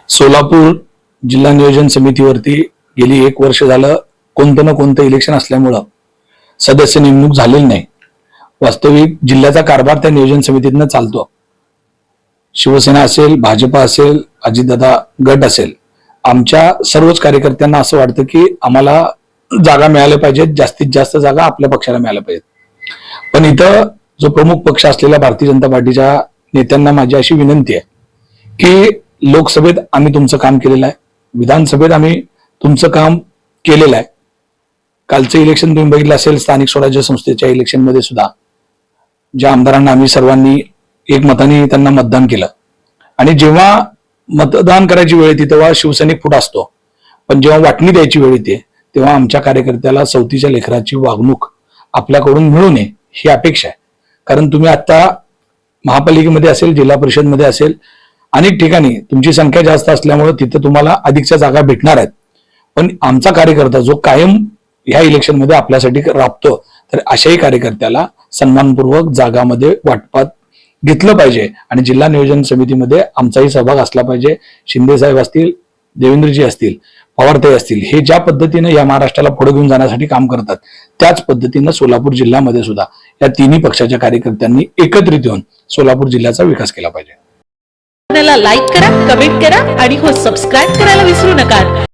सोलापूर जिल्हा नियोजन समितीवरती गेली 1 वर्ष झालं कोणतं ना कोणतं इलेक्शन असल्यामुळं सदस्य नेमणूक झालेली नाही। वास्तविक जिल्ह्याचा कारभार त्या नियोजन समितीतनं चालतो। शिवसेना असेल, भाजपा असेल, अजितदादा गट असेल, आमच्या सर्वच कार्यकर्त्यांना असं वाटतं की आम्हाला जागा मिळाल्या पाहिजेत, जास्तीत जास्त जागा आपल्या पक्षाला मिळाल्या पाहिजेत। पण इथं जो प्रमुख पक्ष असलेल्या भारतीय जनता पार्टीच्या नेत्यांना माझी अशी विनंती आहे की लोकसभेत आम्ही तुमचं काम केलेलं आहे, विधानसभेत आम्ही तुमचं काम केलेलं आहे। कालचं इलेक्शन तुम्ही बघितलं असेल, स्थानिक स्वराज्य संस्थेच्या इलेक्शन मध्ये सुद्धा ज्या आमदारांना आम्ही सर्वांनी एकमताने त्यांना मतदान केलं आणि जेव्हा मतदान करायची वेळ येते तेव्हा शिवसैनिक पुढे असतो, पण जेव्हा वाटणी द्यायची वेळ येते तेव्हा आमच्या कार्यकर्त्याला सवतीच्या लेकराची वागणूक आपल्याकडून मिळू नये ही अपेक्षा आहे। कारण तुम्ही आता महापालिकेमध्ये असेल, जिल्हा परिषदमध्ये असेल, अनेक ठिकाणी तुमची संख्या जास्त असल्यामुळे तिथे तुम्हाला अधिकच्या जागा भेटणार आहेत, पण आमचा कार्यकर्ता जो कायम ह्या इलेक्शन मध्ये आपल्यासाठी राबतो, तर अशाही कार्यकर्त्याला सन्मानपूर्वक जागामध्ये वाटपात घेतलं पाहिजे आणि जिल्हा नियोजन समितीमध्ये आमचाही सहभाग असला पाहिजे। शिंदे साहेब असतील, देवेंद्रजी असतील, पवारताई असतील, हे ज्या पद्धतीने या महाराष्ट्राला पुढे घेऊन जाण्यासाठी काम करतात त्याच पद्धतीनं सोलापूर जिल्ह्यामध्ये सुद्धा या तिन्ही पक्षाच्या कार्यकर्त्यांनी एकत्रित येऊन सोलापूर जिल्ह्याचा विकास केला पाहिजे। लाईक करा, कमेंट करा आणि हो सबस्क्राइब करायला विसरू नका।